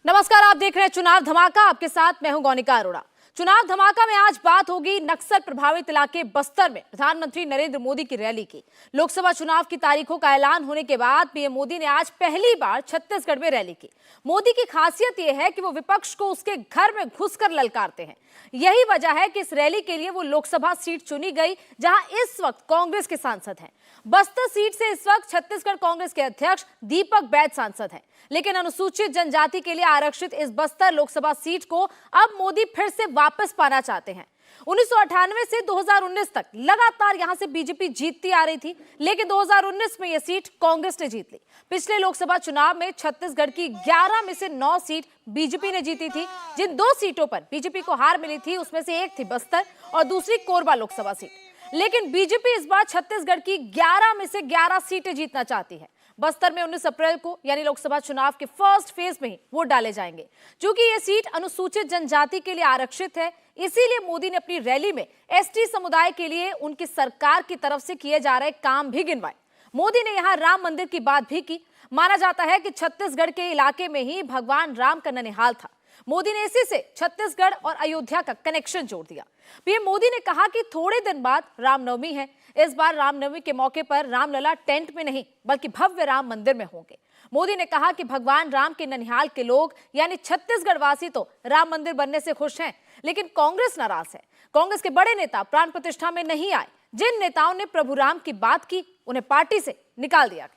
नमस्कार, आप देख रहे हैं चुनाव धमाका। आपके साथ मैं हूं गौनिका अरोड़ा। चुनाव धमाका में आज बात होगी नक्सल प्रभावित इलाके बस्तर में प्रधानमंत्री नरेंद्र मोदी की रैली की। लोकसभा चुनाव की तारीखों का ऐलान होने के बाद पीएम मोदी ने आज पहली बार छत्तीसगढ़ में रैली की। मोदी की खासियत यह है कि वो विपक्ष को उसके घर में घुसकर ललकारते हैं। यही वजह है कि इस रैली के लिए वो लोकसभा सीट चुनी गई जहां इस वक्त कांग्रेस के सांसद हैं। बस्तर सीट से इस वक्त छत्तीसगढ़ कांग्रेस के अध्यक्ष दीपक बैज सांसद हैं, लेकिन अनुसूचित जनजाति के लिए आरक्षित इस बस्तर लोकसभा सीट को अब मोदी फिर से वापस पाना चाहते हैं। 1998 से 2019 तक लगातार यहां से बीजेपी जीतती आ रही थी, लेकिन 2019 में यह सीट कांग्रेस ने जीत ली। पिछले लोकसभा चुनाव में छत्तीसगढ़ की 11 में से 9 सीट बीजेपी ने जीती थी। जिन 2 सीटों पर बीजेपी को हार मिली थी उसमें से एक थी बस्तर और दूसरी कोरबा लोकसभा सीट। लेकिन बीजेपी इस बार छत्तीसगढ़ की 11 में से 11 सीटें जीतना चाहती है। बस्तर में 19 अप्रैल को यानी लोकसभा चुनाव के फर्स्ट फेज में ही वोट डाले जाएंगे। चूंकि ये सीट अनुसूचित जनजाति के लिए आरक्षित है, इसीलिए मोदी ने अपनी रैली में एसटी समुदाय के लिए उनकी सरकार की तरफ से किए जा रहे काम भी गिनवाए। मोदी ने यहां राम मंदिर की बात भी की। माना जाता है कि छत्तीसगढ़ के इलाके में ही भगवान राम का ननिहाल था। मोदी ने इसी से छत्तीसगढ़ और अयोध्या का कनेक्शन जोड़ दिया। पीएम मोदी ने कहा कि थोड़े दिन बाद रामनवमी है। इस बार रामनवमी के मौके पर रामलला टेंट में नहीं बल्कि भव्य राम मंदिर में होंगे। मोदी ने कहा कि भगवान राम के ननिहाल के लोग यानी छत्तीसगढ़ वासी तो राम मंदिर बनने से खुश हैं, लेकिन कांग्रेस नाराज है। कांग्रेस के बड़े नेता प्राण प्रतिष्ठा में नहीं आए। जिन नेताओं ने प्रभु राम की बात की उन्हें पार्टी से निकाल दिया गया।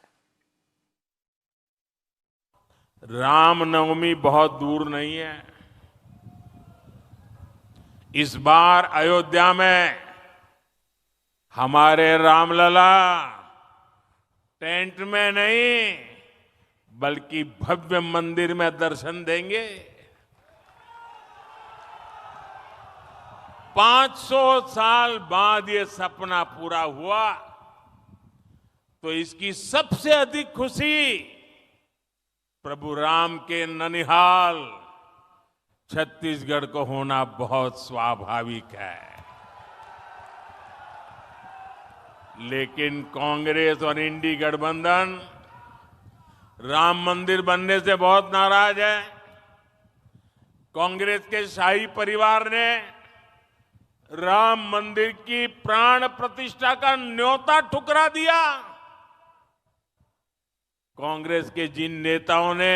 रामनवमी बहुत दूर नहीं है। इस बार अयोध्या में हमारे रामलला टेंट में नहीं बल्कि भव्य मंदिर में दर्शन देंगे। 500 साल बाद ये सपना पूरा हुआ तो इसकी सबसे अधिक खुशी प्रभु राम के ननिहाल छत्तीसगढ़ को होना बहुत स्वाभाविक है। लेकिन कांग्रेस और इंडी गठबंधन राम मंदिर बनने से बहुत नाराज है। कांग्रेस के शाही परिवार ने राम मंदिर की प्राण प्रतिष्ठा का न्योता ठुकरा दिया। कांग्रेस के जिन नेताओं ने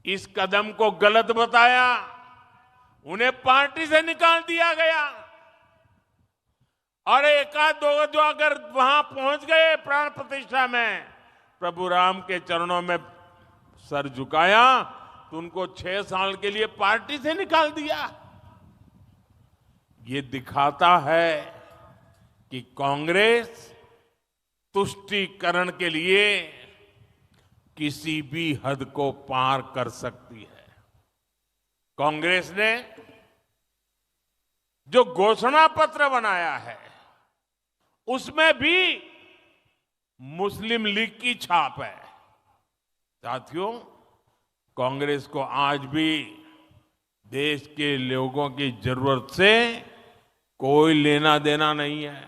इस कदम को गलत बताया उन्हें पार्टी से निकाल दिया गया और एकाध दो जो अगर वहां पहुंच गए प्राण प्रतिष्ठा में प्रभु राम के चरणों में सर झुकाया तो उनको 6 साल के लिए पार्टी से निकाल दिया। ये दिखाता है कि कांग्रेस तुष्टीकरण के लिए किसी भी हद को पार कर सकती है। कांग्रेस ने जो घोषणा पत्र बनाया है उसमें भी मुस्लिम लीग की छाप है। साथियों, कांग्रेस को आज भी देश के लोगों की जरूरत से कोई लेना देना नहीं है।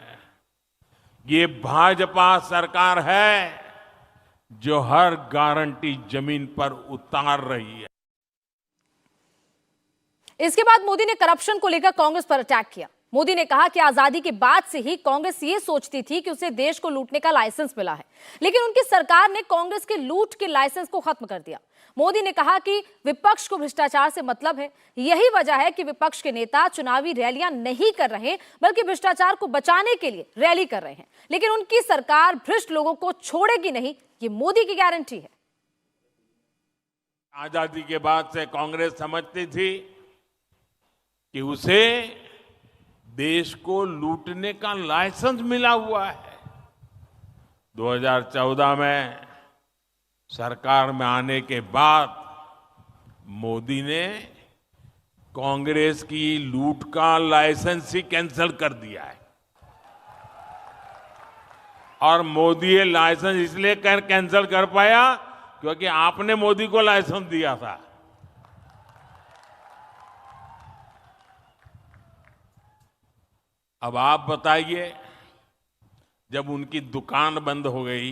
ये भाजपा सरकार है जो हर गारंटी जमीन पर उतार रही है। इसके बाद मोदी ने करप्शन को लेकर कांग्रेस पर अटैक किया। मोदी ने कहा कि आजादी के बाद से ही कांग्रेस ये सोचती थी कि उसे देश को लूटने का लाइसेंस मिला है, लेकिन उनकी सरकार ने कांग्रेस के लूट के लाइसेंस को खत्म कर दिया। मोदी ने कहा कि विपक्ष को भ्रष्टाचार से मतलब है। यही वजह है कि विपक्ष के नेता चुनावी रैलियां नहीं कर रहे बल्कि भ्रष्टाचार को बचाने के लिए रैली कर रहे हैं। लेकिन उनकी सरकार भ्रष्ट लोगों को छोड़ेगी नहीं, ये मोदी की गारंटी है। आजादी के बाद से कांग्रेस समझती थी कि उसे देश को लूटने का लाइसेंस मिला हुआ है। 2014 में सरकार में आने के बाद मोदी ने कांग्रेस की लूट का लाइसेंस ही कैंसिल कर दिया है। और मोदी ये लाइसेंस इसलिए कैंसिल कर पाया क्योंकि आपने मोदी को लाइसेंस दिया था। अब आप बताइए, जब उनकी दुकान बंद हो गई,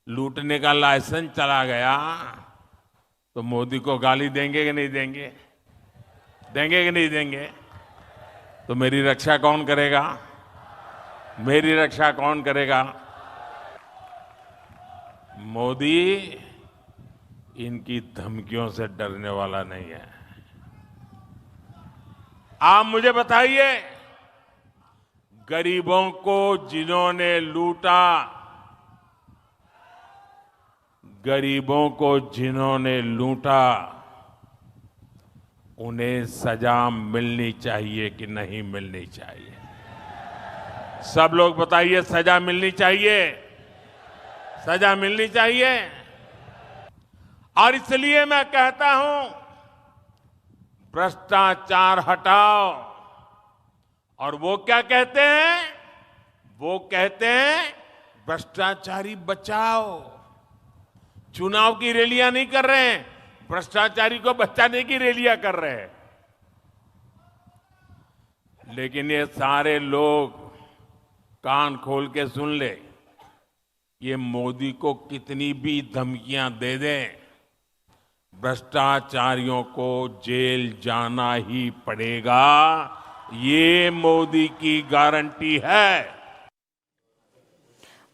लूटने का लाइसेंस चला गया, तो मोदी को गाली देंगे कि नहीं देंगे? देंगे कि नहीं देंगे? तो मेरी रक्षा कौन करेगा? मेरी रक्षा कौन करेगा? मोदी इनकी धमकियों से डरने वाला नहीं है। आप मुझे बताइए, गरीबों को जिन्होंने लूटा, गरीबों को जिन्होंने लूटा, उन्हें सजा मिलनी चाहिए कि नहीं मिलनी चाहिए? सब लोग बताइए, सजा मिलनी चाहिए? सजा मिलनी चाहिए। और इसलिए मैं कहता हूं, भ्रष्टाचार हटाओ। और वो क्या कहते हैं? वो कहते हैं भ्रष्टाचारी बचाओ। चुनाव की रैलियां नहीं कर रहे हैं, भ्रष्टाचारी को बचाने की रैलियां कर रहे हैं। लेकिन ये सारे लोग कान खोल के सुन ले, ये मोदी को कितनी भी धमकियां दे दें, भ्रष्टाचारियों को जेल जाना ही पड़ेगा। ये मोदी की गारंटी है।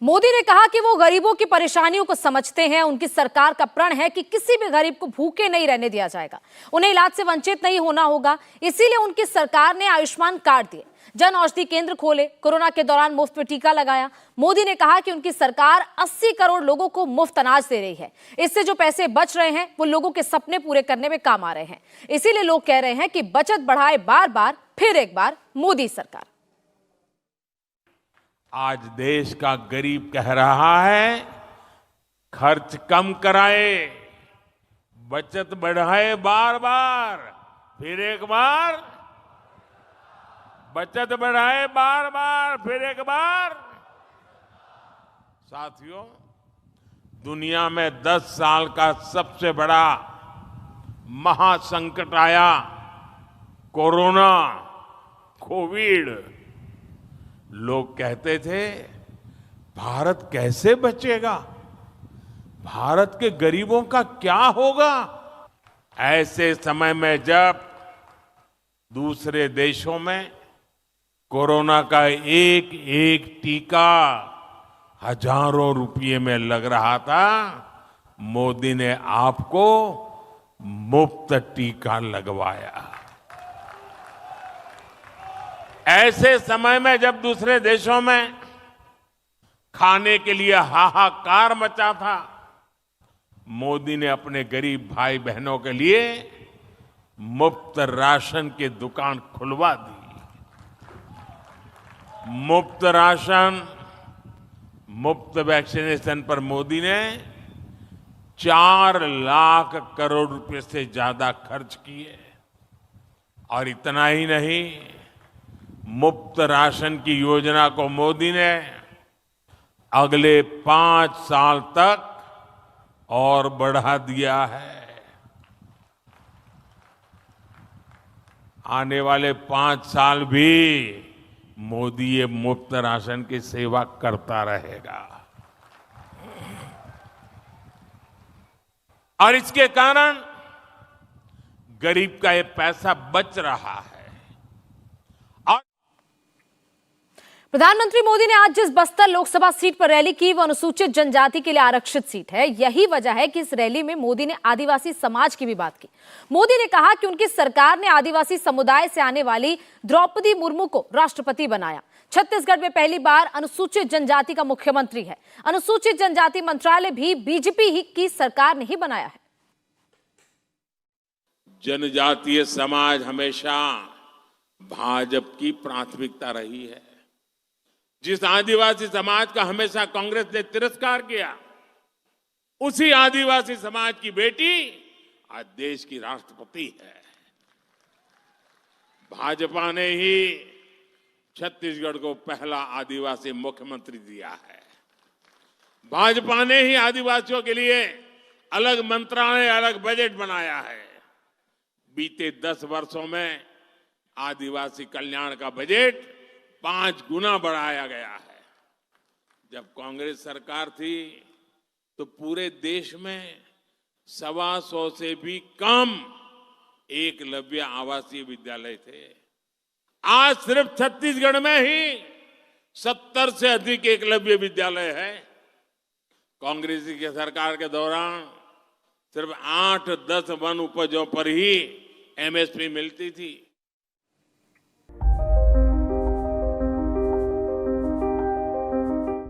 मोदी ने कहा कि वो गरीबों की परेशानियों को समझते हैं। उनकी सरकार का प्रण है कि किसी भी गरीब को भूखे नहीं रहने दिया जाएगा, उन्हें इलाज से वंचित नहीं होना होगा। इसीलिए उनकी सरकार ने आयुष्मान कार्ड दिए, जन औषधि केंद्र खोले, कोरोना के दौरान मुफ्त में टीका लगाया। मोदी ने कहा कि उनकी सरकार 80 करोड़ लोगों को मुफ्त अनाज दे रही है। इससे जो पैसे बच रहे हैं वो लोगों के सपने पूरे करने में काम आ रहे हैं। इसीलिए लोग कह रहे हैं कि बचत बढ़ाए बार बार, फिर एक बार मोदी सरकार। आज देश का गरीब कह रहा है, खर्च कम कराए, बचत बढ़ाए बार बार, फिर एक बार। बचत बढ़ाए बार बार, फिर एक बार। साथियों, दुनिया में 10 साल का सबसे बड़ा महासंकट आया, कोरोना, कोविड। लोग कहते थे, भारत कैसे बचेगा? भारत के गरीबों का क्या होगा? ऐसे समय में जब दूसरे देशों में कोरोना का एक एक टीका हजारों रुपये में लग रहा था, मोदी ने आपको मुफ्त टीका लगवाया। ऐसे समय में जब दूसरे देशों में खाने के लिए हाहाकार मचा था, मोदी ने अपने गरीब भाई बहनों के लिए मुफ्त राशन की दुकान खुलवा दी। मुफ्त राशन, मुफ्त वैक्सीनेशन पर मोदी ने 4 लाख करोड़ रुपए से ज्यादा खर्च किए। और इतना ही नहीं, मुफ्त राशन की योजना को मोदी ने अगले 5 साल तक और बढ़ा दिया है। आने वाले 5 साल भी मोदी ये मुफ्त राशन की सेवा करता रहेगा। और इसके कारण गरीब का ये पैसा बच रहा है। प्रधानमंत्री मोदी ने आज जिस बस्तर लोकसभा सीट पर रैली की, वो अनुसूचित जनजाति के लिए आरक्षित सीट है। यही वजह है कि इस रैली में मोदी ने आदिवासी समाज की भी बात की। मोदी ने कहा कि उनकी सरकार ने आदिवासी समुदाय से आने वाली द्रौपदी मुर्मू को राष्ट्रपति बनाया। छत्तीसगढ़ में पहली बार अनुसूचित जनजाति का मुख्यमंत्री है। अनुसूचित जनजाति मंत्रालय भी बीजेपी की सरकार ने ही बनाया है। जनजातीय समाज हमेशा भाजपा की प्राथमिकता रही है। जिस आदिवासी समाज का हमेशा कांग्रेस ने तिरस्कार किया, उसी आदिवासी समाज की बेटी आज देश की राष्ट्रपति है। भाजपा ने ही छत्तीसगढ़ को पहला आदिवासी मुख्यमंत्री दिया है। भाजपा ने ही आदिवासियों के लिए अलग मंत्रालय, अलग बजट बनाया है। बीते 10 वर्षों में आदिवासी कल्याण का बजट 5 गुना बढ़ाया गया है। जब कांग्रेस सरकार थी तो पूरे देश में 125 से भी कम एकलव्य आवासीय विद्यालय थे। आज सिर्फ छत्तीसगढ़ में ही 70 से अधिक एकलव्य विद्यालय है। कांग्रेस की सरकार के दौरान सिर्फ 8-10 वन उपजों पर ही एमएसपी मिलती थी।